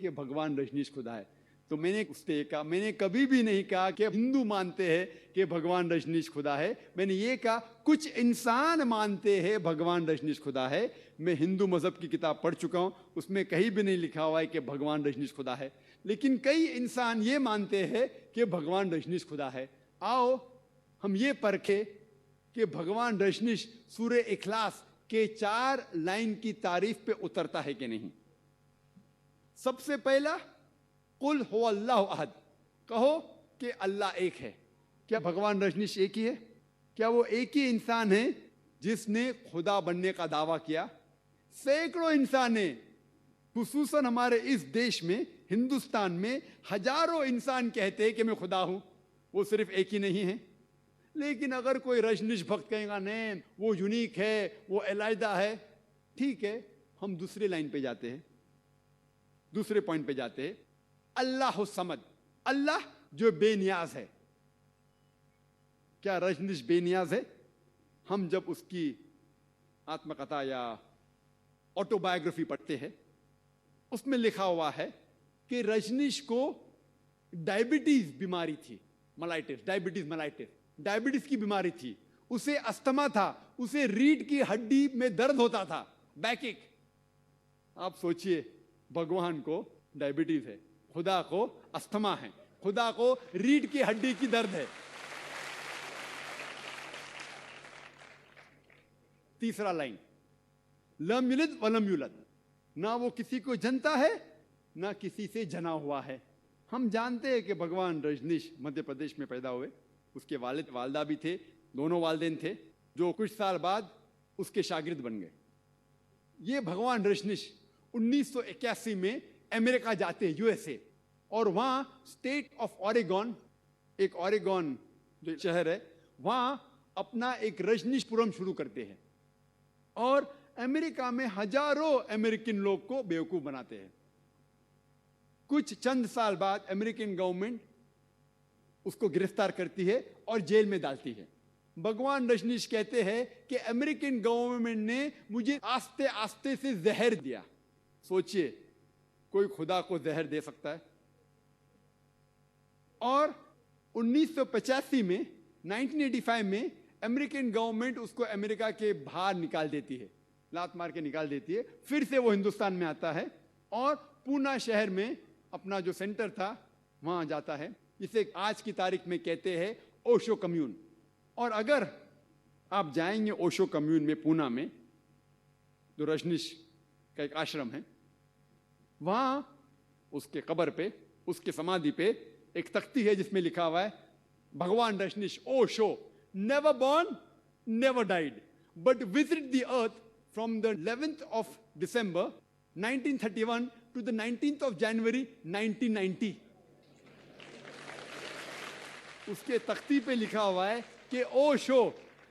کہ بھگوان رجنیش خدا ہے. تو میں نے اس سے کہا, میں نے کبھی بھی نہیں کہا کہ ہندو مانتے ہیں کہ بھگوان رجنیش خدا ہے. میں نے یہ کہا کچھ انسان مانتے ہیں بھگوان رجنیش خدا ہے. میں ہندو مذہب کی کتاب پڑھ چکا ہوں, اس میں کہیں بھی نہیں لکھا ہوا ہے کہ بھگوان رجنیش خدا ہے. لیکن کئی انسان یہ مانتے ہیں کہ بھگوان رجنیش خدا ہے. آؤ ہم یہ پرکھیں کہ بھگوان رجنیش سورہ اخلاص کے 4 لائن کی تعریف پہ اترتا ہے کہ نہیں. سب سے پہلا قل هو اللہ احد, کہو کہ اللہ ایک ہے. کیا بھگوان رجنیش ایک ہی ہے؟ کیا وہ ایک ہی انسان ہے جس نے خدا بننے کا دعویٰ کیا؟ سینکڑوں انسان ہیں, خصوصاً ہمارے اس دیش میں ہندوستان میں ہزاروں انسان کہتے ہیں کہ میں خدا ہوں. وہ صرف ایک ہی نہیں ہے. لیکن اگر کوئی رجنیش بھکت کہے گا نہیں وہ یونیک ہے, وہ علیحدہ ہے, ٹھیک ہے, ہم دوسرے لائن پہ جاتے ہیں, دوسرے پوائنٹ پہ جاتے ہیں. اللہ الصمد, اللہ جو بے نیاز ہے. کیا رجنیش بے نیاز ہے؟ ہم جب اس کی آتم کتھا یا آٹو بایوگرافی پڑھتے ہیں, اس میں لکھا ہوا ہے کہ رجنیش کو ڈائبٹیز بیماری تھی, ڈائبٹیز کی بیماری تھی. اسے استھما تھا, اسے ریڑھ کی ہڈی میں درد ہوتا تھا, بیک ایک. آپ سوچئے, بھگوان کو ڈائبٹیز ہے, خدا کو استھما ہے, خدا کو ریڑھ کی ہڈی کی درد ہے. تیسرا لائن, لم یلد ولم یولد, نہ وہ کسی کو جنتا ہے نہ کسی سے جنا ہوا ہے. ہم جانتے ہیں کہ بھگوان رجنیش مدھیہ پردیش میں پیدا ہوئے. اس کے والد والدہ بھی تھے, دونوں والدین تھے, جو کچھ سال بعد اس کے شاگرد بن گئے. یہ بھگوان رجنیش 1981 میں امریکہ جاتے ہیں, USA, اور وہاں اسٹیٹ آف اوریگون, ایک اوریگون جو شہر ہے, وہاں اپنا ایک رجنیش پورم شروع کرتے ہیں, اور امریکہ میں ہزاروں امریکن لوگ کو بیوقوف بناتے ہیں. کچھ چند سال بعد امریکن گورنمنٹ اس کو گرفتار کرتی ہے اور جیل میں ڈالتی ہے. بھگوان رجنیش کہتے ہیں کہ امریکن گورنمنٹ نے مجھے آستے آستے سے زہر دیا. سوچئے, کوئی خدا کو زہر دے سکتا ہے؟ اور 1985 میں 1985 میں امریکن گورنمنٹ اس کو امریکہ کے باہر نکال دیتی ہے, لات مار کے نکال دیتی ہے. پھر سے وہ ہندوستان میں آتا ہے اور پونا شہر میں اپنا جو سینٹر تھا وہاں جاتا ہے, جسے آج کی تاریخ میں کہتے ہیں اوشو کمیون. اور اگر آپ جائیں گے اوشو کمیون میں پونا میں, جو رجنیش کا ایک آشرم ہے, وہاں اس کے قبر پہ, اس کے سمادھی پہ ایک تختی ہے جس میں لکھا ہوا ہے بھگوان Rajneesh Osho never born, never died, but visited the earth from the 11th of December 1931 to the 19th of January 1990. اس کے تختی پہ لکھا ہوا ہے کہ اوشو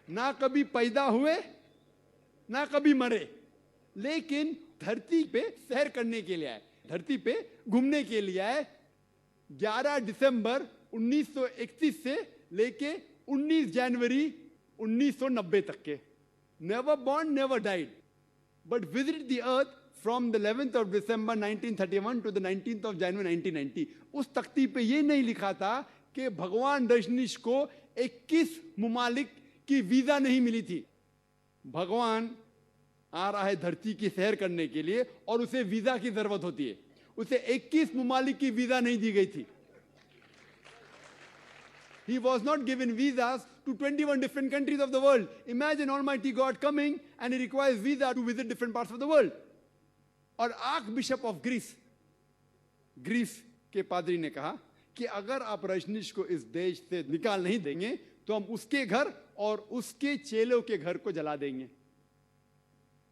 نہ کبھی پیدا ہوئے نہ کبھی مرے, لیکن دھرتی پہ سیر کرنے کے لیے آئے, دھرتی پہ گھومنے کے لیے آئے. 11 دسمبر 1931 سے لے کے 19 جنوری 1990 تک کے. Never born, never died, but visited the earth from the 11th of December 1931 to the 19th of January 1990. اس تختی پہ یہ نہیں لکھا تھا کہ بھگوان رجنیش کو 21 ممالک کی ویزا نہیں ملی تھی. بھگوان آ رہا ہے دھرتی کی سیر کرنے کے لیے اور اسے ویزا کی ضرورت ہوتی ہے. اسے 21 ممالک کی ویزا نہیں دی گئی تھی. He was not given visas to 21 different countries of the world. Imagine Almighty God coming and he requires visa to visit different parts of the world. اور آرک بشپ آف گریس کے پادری نے کہا کہ اگر آپ رجنیش کو اس دیش سے نکال نہیں دیں گے تو ہم اس کے گھر اور اس کے چیلوں کے گھر کو جلا دیں گے.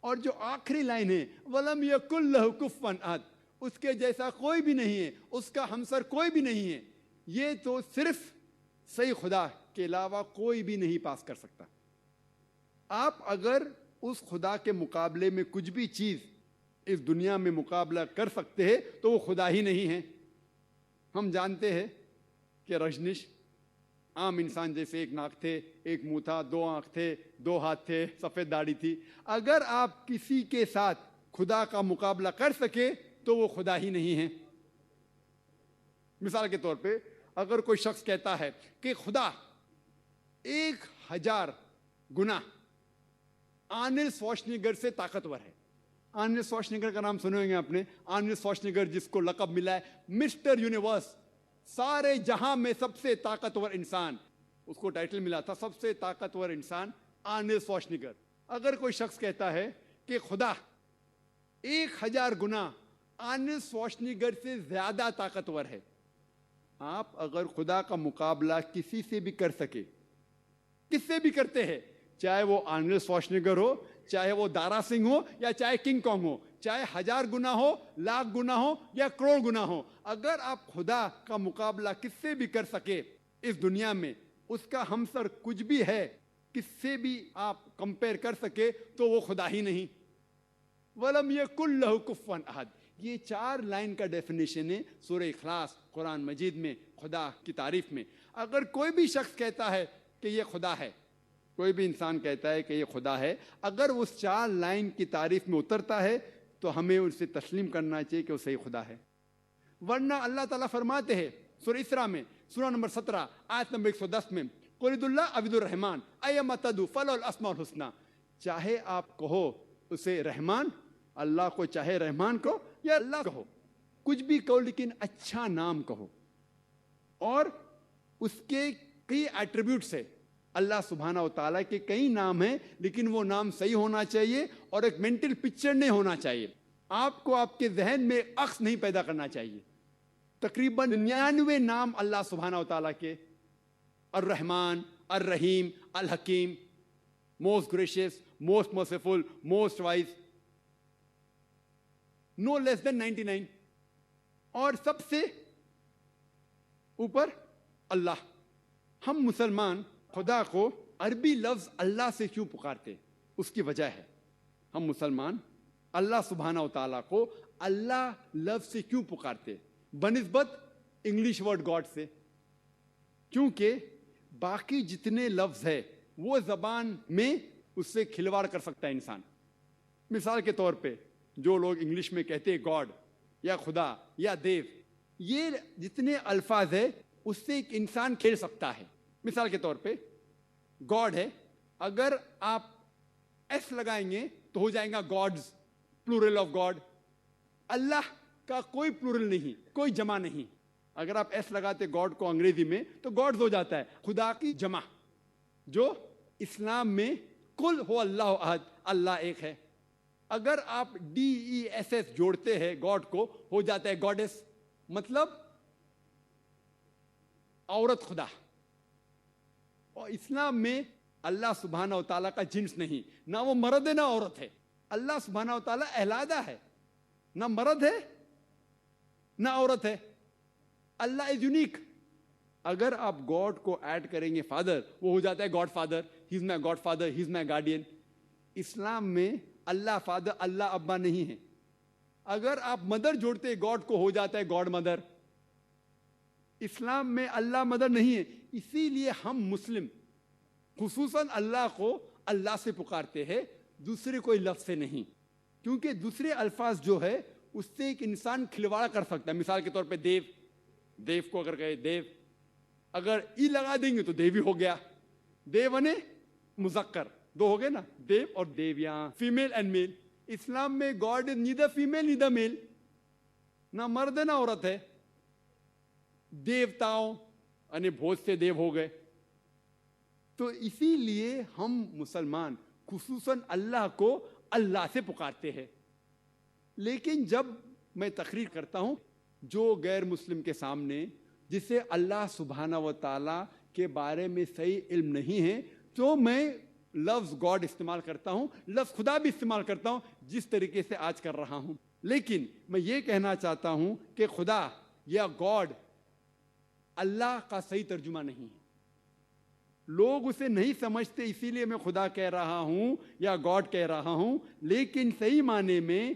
اور جو آخری لائن ہے وَلَمْ يَكُنْ لَهُ كُفُوًا أَحَدٌ, اس کے جیسا کوئی بھی نہیں ہے, اس کا ہمسر کوئی بھی نہیں ہے. یہ تو صرف صحیح خدا کے علاوہ کوئی بھی نہیں پاس کر سکتا. آپ اگر اس خدا کے مقابلے میں کچھ بھی چیز اس دنیا میں مقابلہ کر سکتے ہیں تو وہ خدا ہی نہیں ہے. ہم جانتے ہیں کہ رجنیش عام انسان جیسے ایک ناک تھے, ایک منہ تھا, 2 آنکھ تھے, 2 ہاتھ تھے, سفید داڑھی تھی. اگر آپ کسی کے ساتھ خدا کا مقابلہ کر سکے تو وہ خدا ہی نہیں ہے. مثال کے طور پہ اگر کوئی شخص کہتا ہے کہ خدا 1000 گنا آرنلڈ شوارزنیگر سے طاقتور ہے. آرنلڈ شوارزنیگر کا نام سنے ہوں گے آپ نے. آرنلڈ شوارزنیگر جس کو لقب ملا ہے مسٹر یونیورس، سارے جہاں میں سب سے طاقتور انسان، اس کو ٹائٹل ملا تھا سب سے طاقتور انسان آرنلڈ شوارزنیگر. اگر کوئی شخص کہتا ہے کہ خدا 1000 گنا آرنلڈ شوارزنیگر سے زیادہ طاقتور ہے، آپ اگر خدا کا مقابلہ کسی سے بھی کر سکے، کس سے بھی کرتے ہیں، چاہے وہ آرنلڈ شوارزنیگر ہو، چاہے وہ دارا سنگھ ہو، یا چاہے کنگ کانگ ہو، چاہے 1000 گنا ہو، لاکھ گنا ہو، یا کروڑ گنا ہو، اگر آپ خدا کا مقابلہ کس سے بھی کر سکے اس دنیا میں، اس کا ہمسر کچھ بھی ہے، کس سے بھی آپ کمپیئر کر سکے، تو وہ خدا ہی نہیں. وَلَمْ يَكُنْ لَهُ كُفُوًا أَحَدٌ. یہ 4 لائن کا ڈیفینیشن ہے سورہ اخلاص قرآن مجید میں خدا کی تعریف میں. اگر کوئی بھی شخص کہتا ہے کہ یہ خدا ہے، کوئی بھی انسان کہتا ہے کہ یہ خدا ہے، اگر اس 4 لائن کی تعریف میں اترتا ہے تو ہمیں اسے تسلیم کرنا چاہیے کہ وہ صحیح خدا ہے. ورنہ اللہ تعالیٰ فرماتے ہیں سورہ اسراء میں سورہ نمبر 17 آیت نمبر 110 میں قُلِ ادعوا اللَّهَ أَوِ ادعوا الرَّحْمَٰنَ أَيَّمَّا تَدْعُوا فَلَهُ الْأَسْمَاءُ الْحُسْنَىٰ. چاہے آپ کہو اسے رحمان، اللہ کو چاہے رحمان کہو یا اللہ کہو، کچھ بھی کہو لیکن اچھا نام کہو. اور اس کے کئی ایٹریبیوٹس ہیں، اللہ سبحانہ و تعالیٰ کے کئی نام ہیں، لیکن وہ نام صحیح ہونا چاہیے اور ایک مینٹل پکچر نہیں ہونا چاہیے. آپ کو آپ کے ذہن میں عکس نہیں پیدا کرنا چاہیے. تقریباً 99 نام اللہ سبحانہ و تعالیٰ کے، الرحمن، الرحیم، الحکیم، most gracious, most merciful, most wise, no less than 99. اور سب سے اوپر اللہ. ہم مسلمان خدا کو عربی لفظ اللہ سے کیوں پکارتے؟ اس کی وجہ ہے ہم مسلمان اللہ سبحانہ و تعالیٰ کو اللہ لفظ سے کیوں پکارتے بنسبت انگلش ورڈ گاڈ سے؟ کیونکہ باقی جتنے لفظ ہے وہ زبان میں اس سے کھلواڑ کر سکتا ہے انسان. مثال کے طور پہ جو لوگ انگلش میں کہتے ہیں گاڈ یا خدا یا دیو، یہ جتنے الفاظ ہے اس سے ایک انسان کھیل سکتا ہے. مثال کے طور پہ گاڈ ہے، اگر آپ ایس لگائیں گے تو ہو جائے گا گاڈز، پلورل آف گاڈ. اللہ کا کوئی پلورل نہیں، کوئی جمع نہیں. اگر آپ ایس لگاتے گاڈ کو انگریزی میں تو گاڈز ہو جاتا ہے، خدا کی جمع. جو اسلام میں قل هو اللہ احد، اللہ ایک ہے. اگر آپ DESS جوڑتے ہیں گاڈ کو، ہو جاتا ہے گاڈس، مطلب عورت خدا. اور اسلام میں اللہ سبحانہ و تعالیٰ کا جنس نہیں، نہ وہ مرد ہے نہ عورت ہے. اللہ سبحانہ و تعالیٰ علیحدہ ہے، نہ مرد ہے نہ عورت ہے. اللہ از یونیک. اگر آپ گاڈ کو ایڈ کریں گے فادر، وہ ہو جاتا ہے گاڈ فادر. ہی از مائی گاڈ فادر، ہی از مائی گارڈین. اسلام میں اللہ فادر، اللہ ابا نہیں ہے. اگر آپ مدر جوڑتے گاڈ کو، ہو جاتا ہے گاڈ مدر. اسلام میں اللہ مدر نہیں ہے. اسی لیے ہم مسلم خصوصاً اللہ کو اللہ سے پکارتے ہیں، دوسرے کوئی لفظ سے نہیں. کیونکہ دوسرے الفاظ جو ہے اس سے ایک انسان کھلواڑا کر سکتا ہے. مثال کے طور پہ دیو، دیو کو اگر کہے دیو، اگر ای لگا دیں گے تو دیوی ہو گیا. دیو نے مذکر، 2 ہو گئے نا، دیو اور دیویاں، فیمیل اینڈ میل. اسلام میں God is neither female neither male, نہ مرد ہے نہ عورت ہے. دیوتاؤں یعنی بہت سے دیو ہو گئے. تو اسی لیے ہم مسلمان خصوصاً اللہ کو اللہ سے پکارتے ہیں. لیکن جب میں تقریر کرتا ہوں جو غیر مسلم کے سامنے، جسے اللہ سبحانہ و تعالیٰ کے بارے میں صحیح علم نہیں ہے، تو میں لفظ گاڈ استعمال کرتا ہوں، لفظ خدا بھی استعمال کرتا ہوں، جس طریقے سے آج کر رہا ہوں. لیکن میں یہ کہنا چاہتا ہوں کہ خدا یا گاڈ اللہ کا صحیح ترجمہ نہیں ہے. لوگ اسے نہیں سمجھتے، اسی لیے میں خدا کہہ رہا ہوں یا گاڈ کہہ رہا ہوں. لیکن صحیح معنی میں